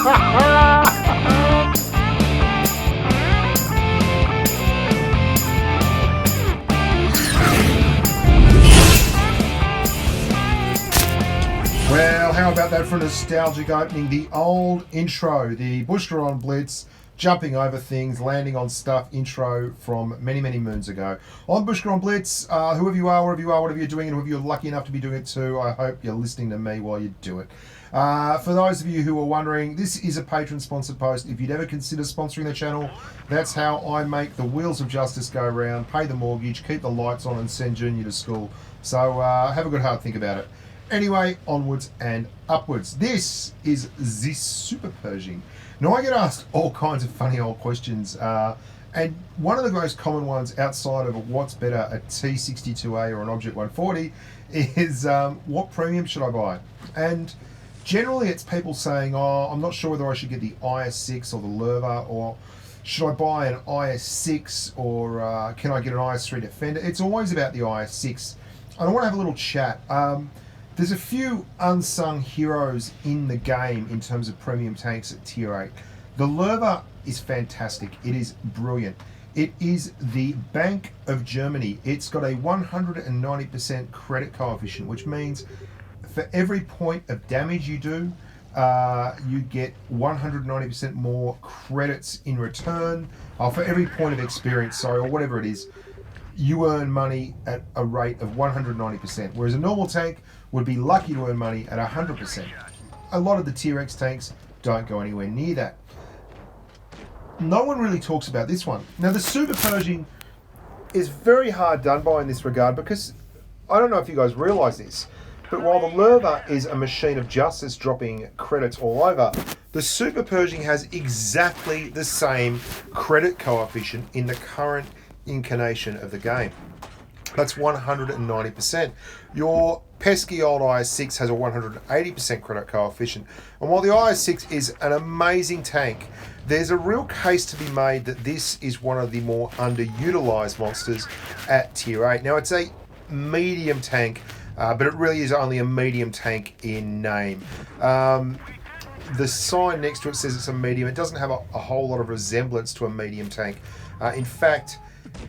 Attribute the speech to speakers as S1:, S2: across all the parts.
S1: Well, how about that for a nostalgic opening? The old intro, the Bushra on Blitz, jumping over things, landing on stuff intro from many, many moons ago. I'm Bushra on Blitz. Whoever you are, wherever you are, whatever you're doing, and whoever you're lucky enough to be doing it too, I hope you're listening to me while you do it. For those of you who are wondering, this is a patron-sponsored post. If you'd ever consider sponsoring the channel, that's how I make the wheels of justice go round, pay the mortgage, keep the lights on, and send Junior to school. So have a good hard think about it. Anyway, onwards and upwards. This is the Super Pershing. Now, I get asked all kinds of funny old questions, and one of the most common ones outside of what's better, a T62A or an Object 140, is what premium should I buy? And generally it's people saying, oh, I'm not sure whether I should get the IS6 or the Lerva, or should I buy an IS6, or can I get an IS3 Defender? It's always about the IS6. And I want to have a little chat. There's a few unsung heroes in the game in terms of premium tanks at tier 8. The Lerva is fantastic. It is brilliant. It is the Bank of Germany. It's got a 190% credit coefficient, which means for every point of damage you do, you get 190% more credits in return. For every point of experience, or whatever it is, you earn money at a rate of 190%, whereas a normal tank would be lucky to earn money at 100%. A lot of the Tier X tanks don't go anywhere near that. No one really talks about this one. Now, the Super Pershing is very hard done by in this regard, because I don't know if you guys realise this, but while the Lerva is a machine of justice dropping credits all over, the Super Pershing has exactly the same credit coefficient in the current incarnation of the game. That's 190%. Your pesky old IS6 has a 180% credit coefficient. And while the IS6 is an amazing tank, there's a real case to be made that this is one of the more underutilized monsters at tier 8. Now, it's a medium tank, but it really is only a medium tank in name. The sign next to it says it's a medium. It doesn't have a whole lot of resemblance to a medium tank. In fact,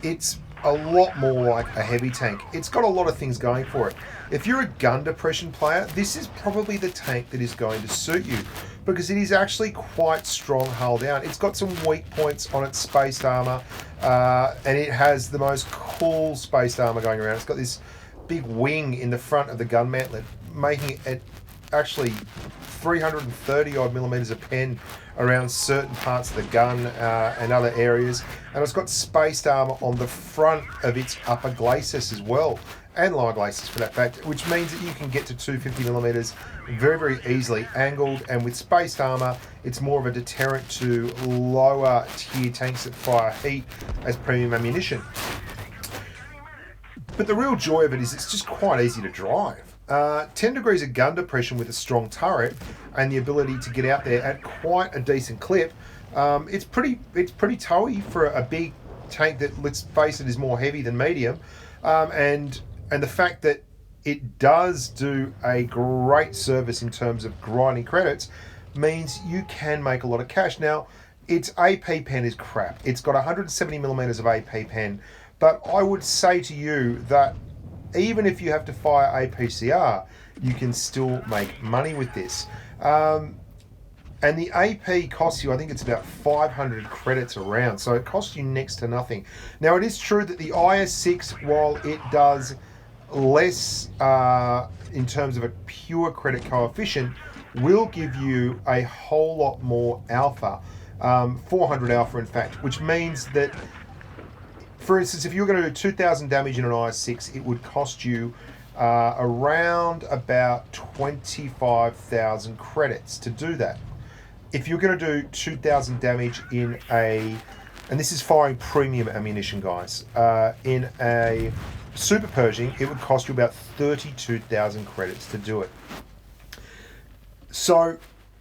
S1: it's a lot more like a heavy tank. It's got a lot of things going for it. If you're a gun depression player, this is probably the tank that is going to suit you, because it is actually quite strong hull down. It's got some weak points on its spaced armor, and it has the most cool spaced armor going around. It's got this big wing in the front of the gun mantlet, making it actually 330 odd millimeters of pen around certain parts of the gun and other areas, and it's got spaced armor on the front of its upper glacis as well, and lower glacis for that fact, which means that you can get to 250 millimeters very, very easily angled, and with spaced armor it's more of a deterrent to lower tier tanks that fire heat as premium ammunition. But the real joy of it is it's just quite easy to drive. 10 degrees of gun depression with a strong turret and the ability to get out there at quite a decent clip. It's pretty towy for a big tank that, let's face it, is more heavy than medium. And the fact that it does do a great service in terms of grinding credits means you can make a lot of cash. Now, its AP pen is crap. It's got 170 millimeters of AP pen, but I would say to you that even if you have to fire APCR, you can still make money with this. And the AP costs you, I think it's about 500 credits a round, so it costs you next to nothing. Now, it is true that the IS6, while it does less in terms of a pure credit coefficient, will give you a whole lot more alpha, 400 alpha in fact, which means that, for instance, if you were going to do 2,000 damage in an IS6, it would cost you around about 25,000 credits to do that. If you're going to do 2,000 damage in a, and this is firing premium ammunition, guys, in a Super Pershing, it would cost you about 32,000 credits to do it. So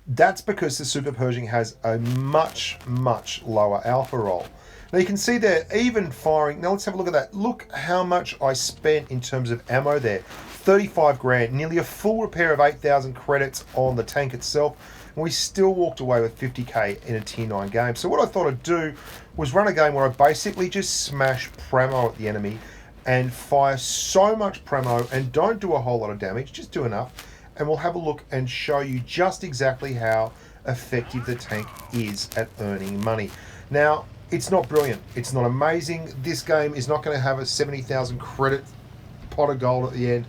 S1: that's because the Super Pershing has a much, much lower alpha roll. Now you can see there, even firing, now let's have a look at that. Look how much I spent in terms of ammo there. 35 grand, nearly a full repair of 8,000 credits on the tank itself. and we still walked away with 50k in a tier 9 game. So what I thought I'd do was run a game where I basically just smash Pramo at the enemy and fire so much Pramo and don't do a whole lot of damage, just do enough, and we'll have a look and show you just exactly how effective the tank is at earning money. Now, it's not brilliant, it's not amazing. This game is not going to have a 70,000 credit pot of gold at the end,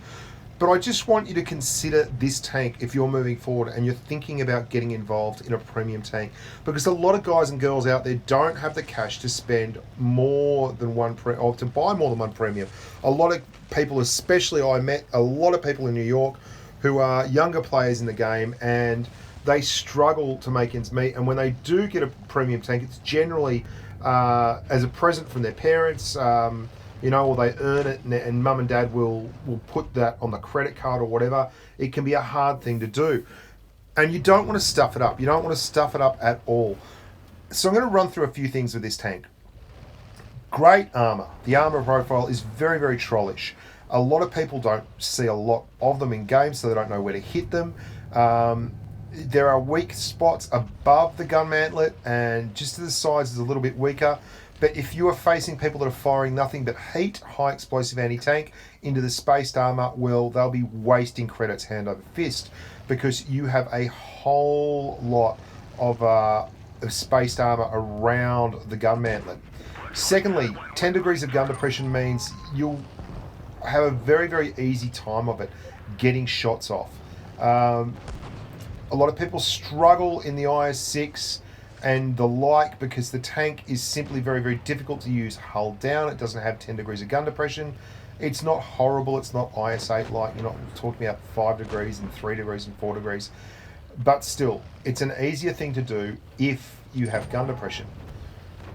S1: but I just want you to consider this tank if you're moving forward and you're thinking about getting involved in a premium tank, because a lot of guys and girls out there don't have the cash to spend more than or to buy more than one premium. A lot of people, especially I met a lot of people in New York who are younger players in the game, and they struggle to make ends meet. And when they do get a premium tank, it's generally as a present from their parents, or they earn it, and mum and dad will put that on the credit card or whatever. It can be a hard thing to do. And you don't want to stuff it up. You don't want to stuff it up at all. So I'm going to run through a few things with this tank. Great armor. The armor profile is very, very trollish. A lot of people don't see a lot of them in games, so they don't know where to hit them. There are weak spots above the gun mantlet, and just to the sides is a little bit weaker. But if you are facing people that are firing nothing but heat, high explosive anti-tank into the spaced armor, well, they'll be wasting credits hand over fist, because you have a whole lot of spaced armor around the gun mantlet. Secondly, 10 degrees of gun depression means you'll have a very, very easy time of it getting shots off. A lot of people struggle in the IS-6 and the like because the tank is simply very, very difficult to use hull down. It doesn't have 10 degrees of gun depression. It's not horrible. It's not IS-8 like. You're not talking about 5 degrees and 3 degrees and 4 degrees. But still, it's an easier thing to do if you have gun depression.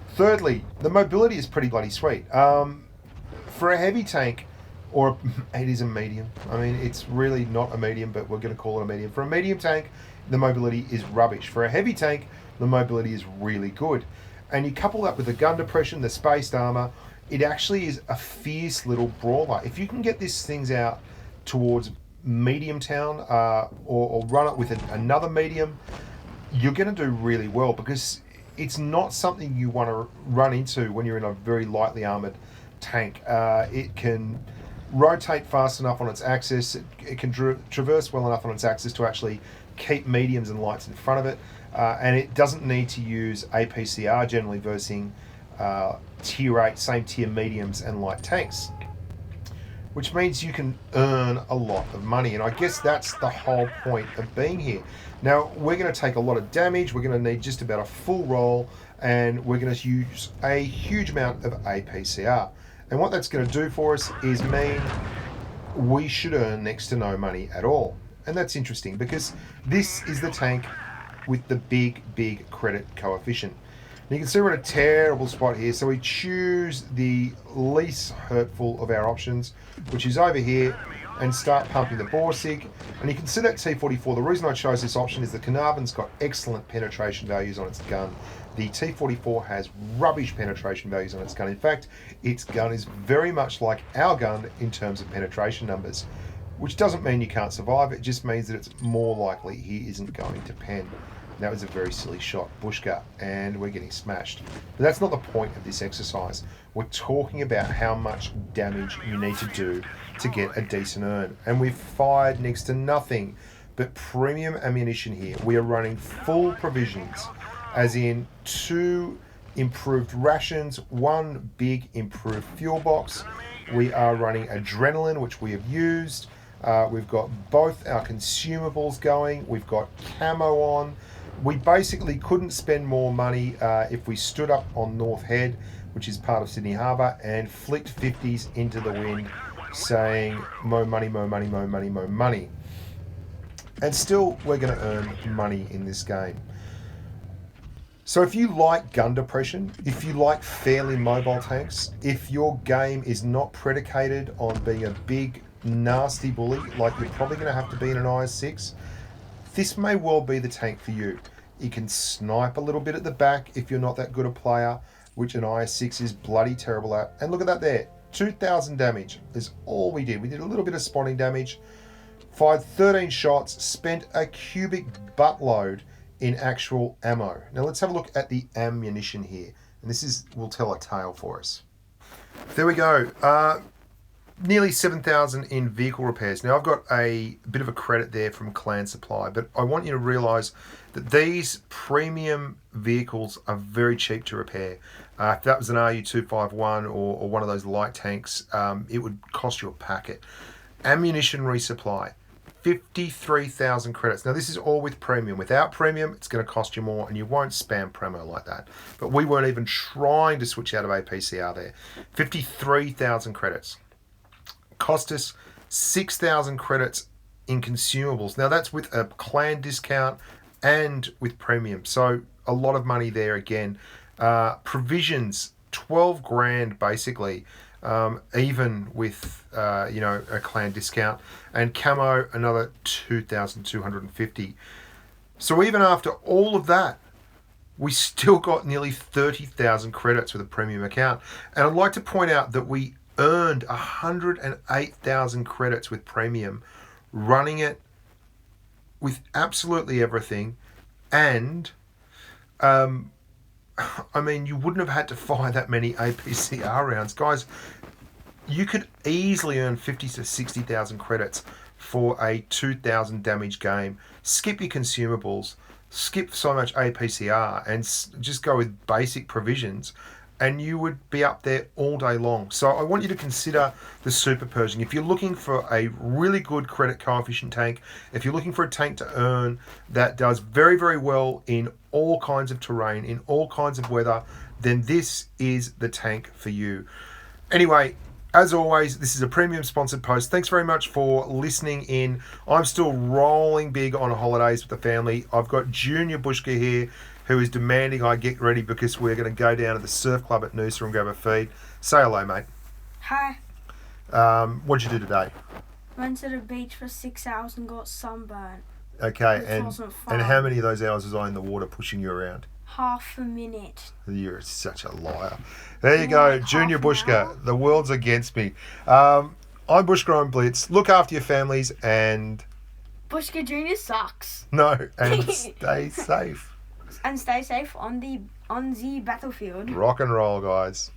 S1: Thirdly, the mobility is pretty bloody sweet. For a heavy tank, or it is a medium. I mean, it's really not a medium, but we're going to call it a medium. For a medium tank, the mobility is rubbish. For a heavy tank, the mobility is really good. And you couple that with the gun depression, the spaced armor, it actually is a fierce little brawler. If you can get these things out towards medium town, or run it with another medium, you're going to do really well, because it's not something you want to run into when you're in a very lightly armored tank. It can rotate fast enough on its axis, it can traverse well enough on its axis to actually keep mediums and lights in front of it, and it doesn't need to use APCR generally versing tier 8, same tier mediums and light tanks, which means you can earn a lot of money. And I guess that's the whole point of being here. Now, we're going to take a lot of damage, we're going to need just about a full roll, and we're going to use a huge amount of APCR. And what that's going to do for us is mean we should earn next to no money at all. And that's interesting, because this is the tank with the big, big credit coefficient. And you can see we're in a terrible spot here, so we choose the least hurtful of our options, which is over here, and start pumping the Borsig. And you can see that T44. The reason I chose this option is the Carnarvon's got excellent penetration values on its gun. The T44 has rubbish penetration values on its gun. In fact, its gun is very much like our gun in terms of penetration numbers, which doesn't mean you can't survive. It just means that it's more likely he isn't going to pen. That was a very silly shot, Bushka, and we're getting smashed. But that's not the point of this exercise. We're talking about how much damage you need to do to get a decent earn. And we've fired next to nothing but premium ammunition here. We are running full provisions, as in 2 improved rations, 1 big improved fuel box. We are running adrenaline, which we have used. We've got both our consumables going. We've got camo on. We basically couldn't spend more money if we stood up on North Head, which is part of Sydney Harbour, and flicked 50s into the wind, saying, mo money, mo money, mo money, mo money. And still, we're going to earn money in this game. So if you like gun depression, if you like fairly mobile tanks, if your game is not predicated on being a big, nasty bully, like you're probably going to have to be in an IS-6, this may well be the tank for you. You can snipe a little bit at the back if you're not that good a player, which an IS-6 is bloody terrible at. And look at that there, 2,000 damage is all we did. We did a little bit of spawning damage, fired 13 shots, spent a cubic buttload in actual ammo. Now let's have a look at the ammunition here. And this will tell a tale for us. There we go. Nearly 7,000 in vehicle repairs. Now I've got a bit of a credit there from Clan Supply, but I want you to realise that these premium vehicles are very cheap to repair. If that was an RU-251 or one of those light tanks, it would cost you a packet. Ammunition resupply, 53,000 credits. Now this is all with premium. Without premium, it's going to cost you more, and you won't spam promo like that. But we weren't even trying to switch out of APCR there. 53,000 credits. Cost us 6,000 credits in consumables. Now that's with a clan discount and with premium, so a lot of money there again. Provisions, 12 grand basically, even with a clan discount, and camo another 2,250. So even after all of that, we still got nearly 30,000 credits with a premium account. And I'd like to point out that we earned 108,000 credits with premium, running it with absolutely everything. And I mean, you wouldn't have had to fire that many APCR rounds, guys. You could easily earn 50 to 60,000 credits for a 2,000 damage game. Skip your consumables, skip so much APCR, and just go with basic provisions, and you would be up there all day long. So I want you to consider the Super Pershing. If you're looking for a really good credit coefficient tank, if you're looking for a tank to earn that does very, very well in all kinds of terrain, in all kinds of weather, then this is the tank for you. Anyway, as always, this is a premium sponsored post. Thanks very much for listening in. I'm still rolling big on holidays with the family. I've got Junior Bushka here, who is demanding I get ready because we're going to go down to the surf club at Noosa and grab a feed. Say hello, mate.
S2: Hi.
S1: What'd you do today?
S2: Went to the beach for 6 hours and got sunburnt.
S1: Okay,
S2: Which wasn't fun.
S1: and how many of those hours was I in the water pushing you around?
S2: Half a minute.
S1: You're such a liar. There you go, Junior Bushka. The world's against me. I'm Bushka Blitz. Look after your families and...
S2: Bushka Junior sucks.
S1: No, and stay safe.
S2: And stay safe on the battlefield.
S1: Rock and roll, guys.